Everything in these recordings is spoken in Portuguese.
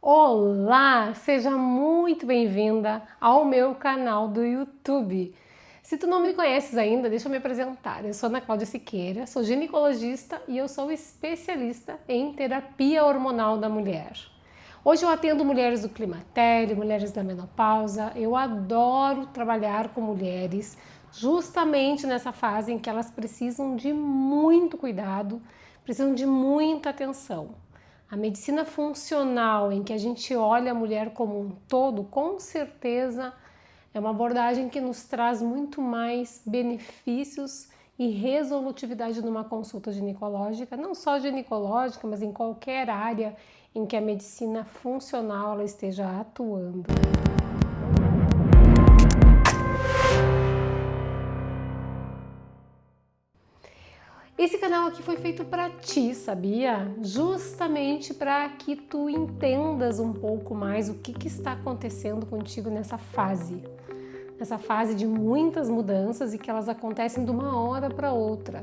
Olá, seja muito bem-vinda ao meu canal do YouTube. Se tu não me conheces ainda, deixa eu me apresentar. Eu sou Ana Cláudia Siqueira, sou ginecologista e eu sou especialista em terapia hormonal da mulher. Hoje eu atendo mulheres do climatério, mulheres da menopausa. Eu adoro trabalhar com mulheres justamente nessa fase em que elas precisam de muito cuidado, precisam de muita atenção. A medicina funcional, em que a gente olha a mulher como um todo, com certeza é uma abordagem que nos traz muito mais benefícios e resolutividade numa consulta ginecológica, não só ginecológica, mas em qualquer área em que a medicina funcional ela esteja atuando. Esse canal aqui foi feito para ti, sabia? Justamente para que tu entendas um pouco mais o que está acontecendo contigo nessa fase de muitas mudanças e que elas acontecem de uma hora para outra.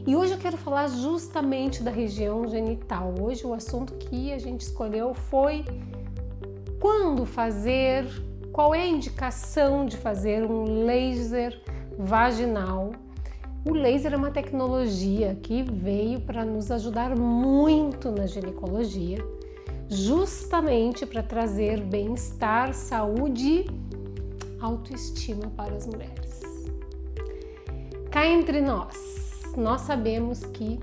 E hoje eu quero falar justamente da região genital. Hoje o assunto que a gente escolheu foi quando fazer, qual é a indicação de fazer um laser vaginal. O laser é uma tecnologia que veio para nos ajudar muito na ginecologia, justamente para trazer bem-estar, saúde e autoestima para as mulheres. Cá entre nós sabemos que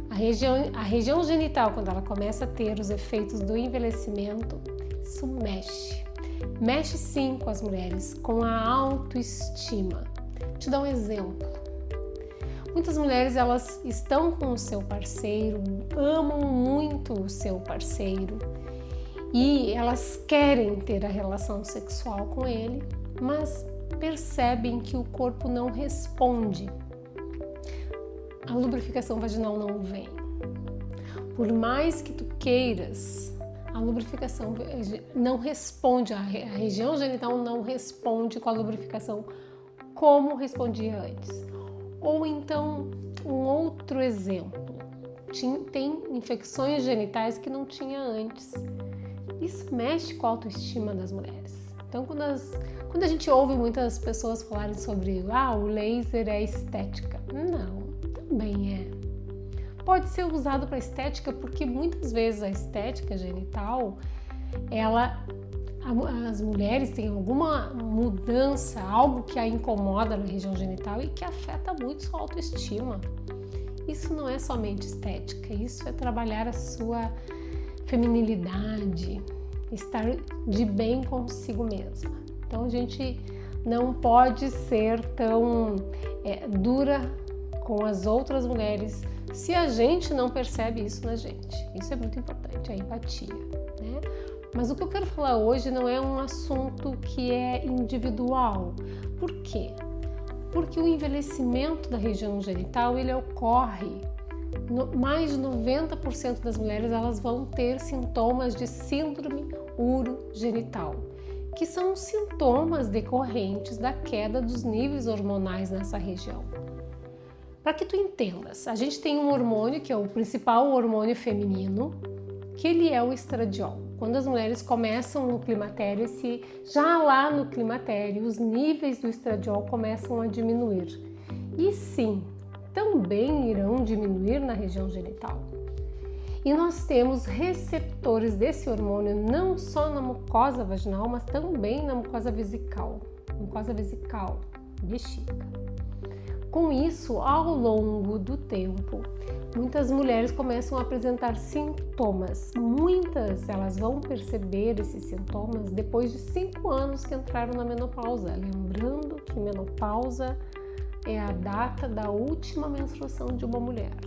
a região genital, quando ela começa a ter os efeitos do envelhecimento, isso mexe sim com as mulheres, com a autoestima. Vou te dar um exemplo. Muitas mulheres elas estão com o seu parceiro, amam muito o seu parceiro e elas querem ter a relação sexual com ele, mas percebem que o corpo não responde. A lubrificação vaginal não vem. Por mais que tu queiras, a lubrificação não responde, a região genital não responde com a lubrificação como respondia antes. Ou então, um outro exemplo, tem infecções genitais que não tinha antes. Isso mexe com a autoestima das mulheres. Então, quando a gente ouve muitas pessoas falarem sobre o laser é estética. Não, também é. Pode ser usado para estética porque muitas vezes a estética genital, as mulheres têm alguma mudança, algo que a incomoda na região genital e que afeta muito sua autoestima. Isso não é somente estética, isso é trabalhar a sua feminilidade, estar de bem consigo mesma. Então a gente não pode ser tão dura com as outras mulheres se a gente não percebe isso na gente. Isso é muito importante, a empatia, né? Mas o que eu quero falar hoje não é um assunto que é individual. Por quê? Porque o envelhecimento da região genital, ele ocorre, mais de 90% das mulheres elas vão ter sintomas de síndrome urogenital, que são sintomas decorrentes da queda dos níveis hormonais nessa região. Para que tu entendas, a gente tem um hormônio que é o principal hormônio feminino, que ele é o estradiol. Quando as mulheres começam no climatério, já lá no climatério, os níveis do estradiol começam a diminuir. E sim, também irão diminuir na região genital. E nós temos receptores desse hormônio não só na mucosa vaginal, mas também na mucosa vesical, bexiga. Com isso, ao longo do tempo, muitas mulheres começam a apresentar sintomas. Muitas elas vão perceber esses sintomas depois de 5 anos que entraram na menopausa. Lembrando que menopausa é a data da última menstruação de uma mulher.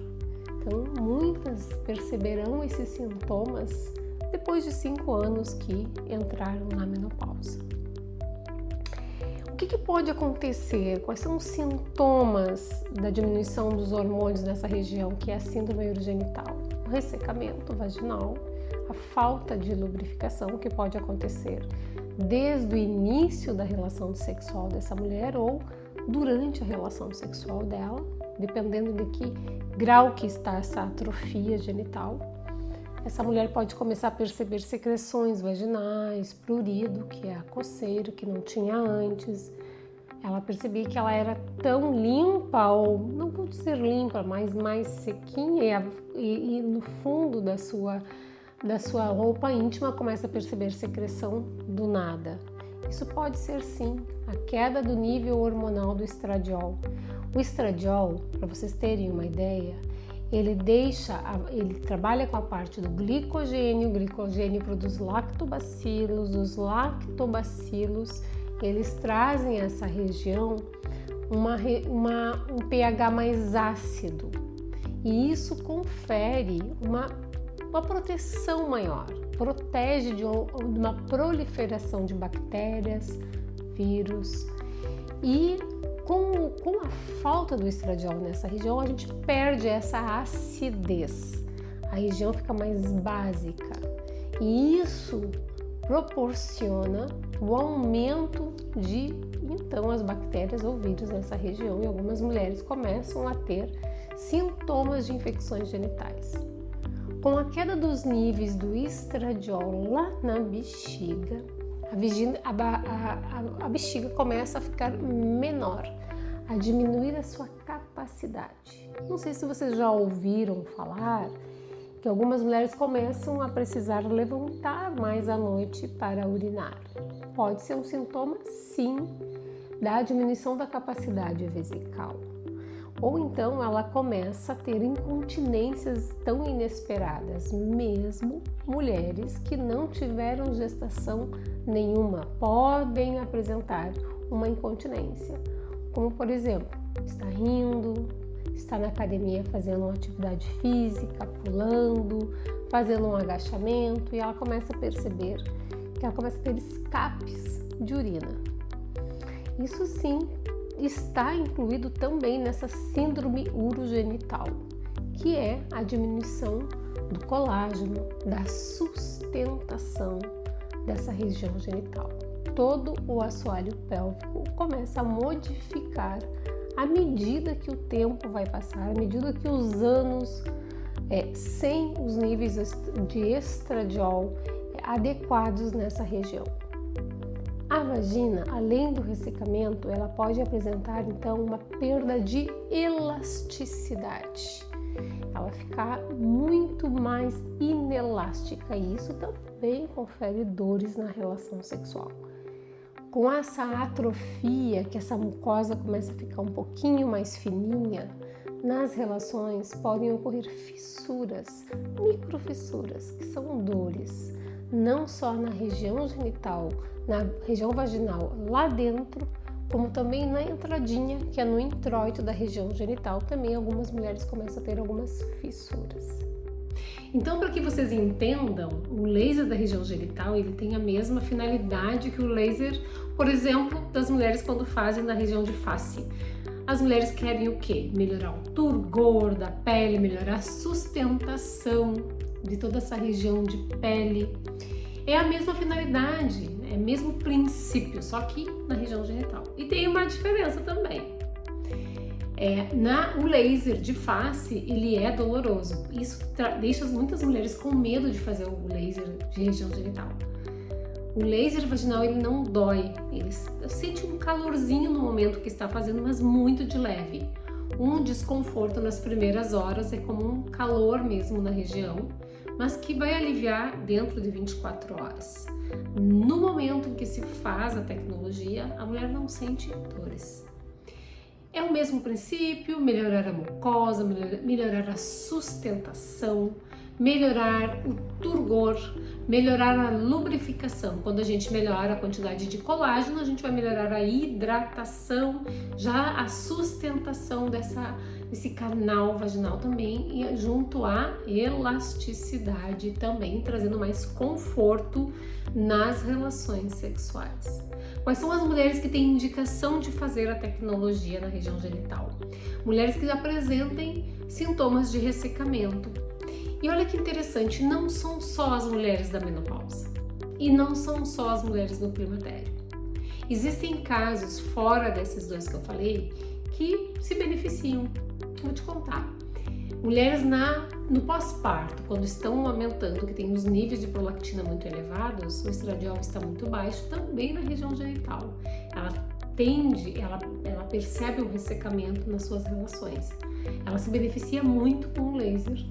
Então, muitas perceberão esses sintomas depois de 5 anos que entraram na menopausa. O que pode acontecer? Quais são os sintomas da diminuição dos hormônios nessa região, que é a síndrome urogenital? O ressecamento vaginal, a falta de lubrificação, que pode acontecer desde o início da relação sexual dessa mulher ou durante a relação sexual dela, dependendo de que grau que está essa atrofia genital. essa mulher pode começar a perceber secreções vaginais, prurido, que é a coceira que não tinha antes. Ela percebia que ela era tão limpa, ou não vou dizer limpa, mas mais sequinha, e no fundo da sua roupa íntima começa a perceber secreção do nada. Isso pode ser sim a queda do nível hormonal do estradiol. O estradiol, para vocês terem uma ideia, ele trabalha com a parte do glicogênio. O glicogênio produz lactobacilos. Os lactobacilos, eles trazem a essa região um pH mais ácido, e isso confere uma proteção maior, protege de uma proliferação de bactérias, vírus. E com a falta do estradiol nessa região, a gente perde essa acidez, a região fica mais básica, e isso proporciona o aumento de, então, as bactérias ou vírus nessa região, e algumas mulheres começam a ter sintomas de infecções genitais. Com a queda dos níveis do estradiol lá na bexiga, a bexiga começa a ficar menor, a diminuir a sua capacidade. Não sei se vocês já ouviram falar que algumas mulheres começam a precisar levantar mais à noite para urinar. Pode ser um sintoma, sim, da diminuição da capacidade vesical. Ou então ela começa a ter incontinências tão inesperadas, mesmo mulheres que não tiveram gestação nenhuma podem apresentar uma incontinência, como por exemplo, está rindo, está na academia fazendo uma atividade física, pulando, fazendo um agachamento, e ela começa a perceber que ela começa a ter escapes de urina. Isso sim está incluído também nessa síndrome urogenital, que é a diminuição do colágeno, da sustentação dessa região genital. Todo o assoalho pélvico começa a modificar à medida que o tempo vai passar, à medida que os anos sem os níveis de estradiol adequados nessa região. A vagina, além do ressecamento, ela pode apresentar então uma perda de elasticidade. Ela fica muito mais inelástica, e isso também confere dores na relação sexual. Com essa atrofia, que essa mucosa começa a ficar um pouquinho mais fininha, nas relações podem ocorrer fissuras, microfissuras, que são dores, não só na região genital, na região vaginal lá dentro, como também na entradinha, que é no introito da região genital, também algumas mulheres começam a ter algumas fissuras. Então, para que vocês entendam, o laser da região genital, ele tem a mesma finalidade que o laser, por exemplo, das mulheres quando fazem na região de face. As mulheres querem o quê? Melhorar o turgor da pele, melhorar a sustentação de toda essa região de pele. É a mesma finalidade, é o mesmo princípio, só que na região genital. E tem uma diferença também. O laser de face, ele é doloroso. Isso deixa muitas mulheres com medo de fazer o laser de região genital. O laser vaginal, ele não dói, ele sente um calorzinho no momento que está fazendo, mas muito de leve. Um desconforto nas primeiras horas, é como um calor mesmo na região, mas que vai aliviar dentro de 24 horas. No momento em que se faz a tecnologia, a mulher não sente dores. É o mesmo princípio: melhorar a mucosa, melhorar a sustentação, melhorar o turgor, melhorar a lubrificação. Quando a gente melhora a quantidade de colágeno, a gente vai melhorar a hidratação, já a sustentação desse canal vaginal também, e junto à elasticidade também, trazendo mais conforto nas relações sexuais. Quais são as mulheres que têm indicação de fazer a tecnologia na região genital? Mulheres que apresentem sintomas de ressecamento. E olha que interessante, não são só as mulheres da menopausa e não são só as mulheres no climatério. Existem casos fora desses dois que eu falei que se beneficiam. Vou te contar. Mulheres no pós-parto, quando estão amamentando, que tem os níveis de prolactina muito elevados, o estradiol está muito baixo, também na região genital. Ela percebe o ressecamento nas suas relações. Ela se beneficia muito com o laser.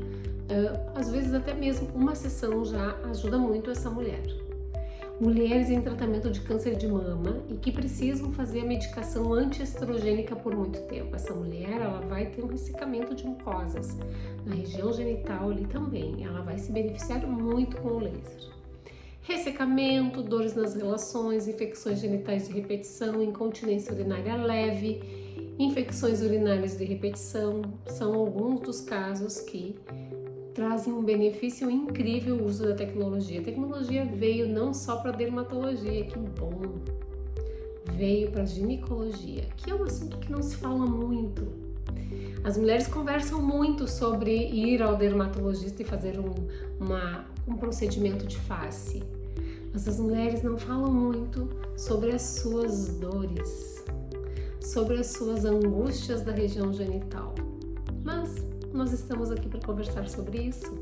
Às vezes até mesmo uma sessão já ajuda muito essa mulher. Mulheres em tratamento de câncer de mama e que precisam fazer a medicação antiestrogênica por muito tempo. Essa mulher, ela vai ter um ressecamento de mucosas na região genital ali também. Ela vai se beneficiar muito com o laser. Ressecamento, dores nas relações, infecções genitais de repetição, incontinência urinária leve, infecções urinárias de repetição, são alguns dos casos que trazem um benefício incrível o uso da tecnologia. A tecnologia veio não só para dermatologia, que bom, veio para ginecologia, que é um assunto que não se fala muito. As mulheres conversam muito sobre ir ao dermatologista e fazer um procedimento de face, mas as mulheres não falam muito sobre as suas dores, sobre as suas angústias da região genital. Mas nós estamos aqui para conversar sobre isso,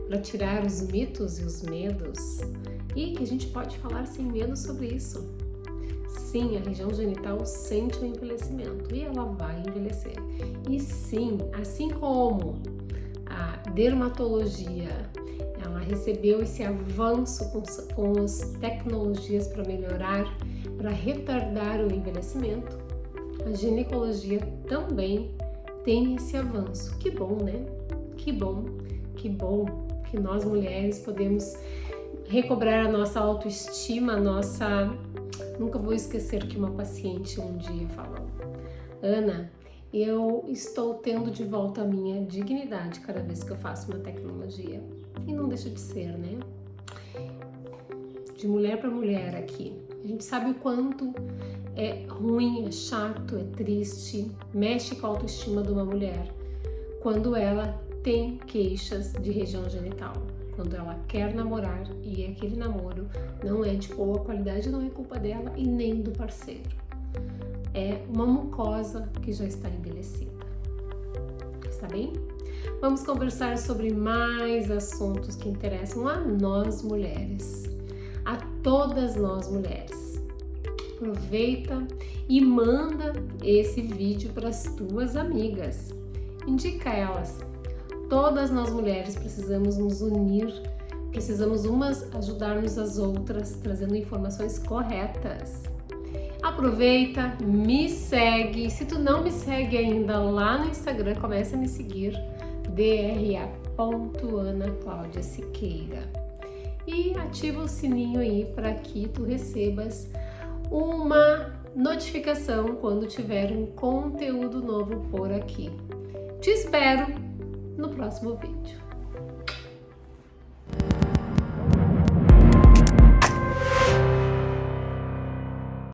para tirar os mitos e os medos, e que a gente pode falar sem medo sobre isso. Sim, a região genital sente o envelhecimento e ela vai envelhecer. E sim, assim como a dermatologia, ela recebeu esse avanço com as tecnologias para melhorar, para retardar o envelhecimento, a ginecologia também tem esse avanço. Que bom, né? Que bom que nós mulheres podemos recobrar a nossa autoestima, Nunca vou esquecer que uma paciente um dia falou: Ana, eu estou tendo de volta a minha dignidade cada vez que eu faço uma tecnologia. E não deixa de ser, né? De mulher para mulher aqui. A gente sabe o quanto é ruim, é chato, é triste, mexe com a autoestima de uma mulher quando ela tem queixas de região genital, quando ela quer namorar e aquele namoro não é de boa qualidade, não é culpa dela e nem do parceiro. É uma mucosa que já está envelhecida. Está bem? Vamos conversar sobre mais assuntos que interessam a nós mulheres, a todas nós mulheres. Aproveita e manda esse vídeo para as tuas amigas. Indica elas. Todas nós mulheres precisamos nos unir, precisamos umas ajudar-nos as outras, trazendo informações corretas. Aproveita, me segue. Se tu não me segue ainda lá no Instagram, começa a me seguir, dra.anaclaudiasiqueira. E ativa o sininho aí para que tu recebas uma notificação quando tiver um conteúdo novo por aqui. Te espero no próximo vídeo.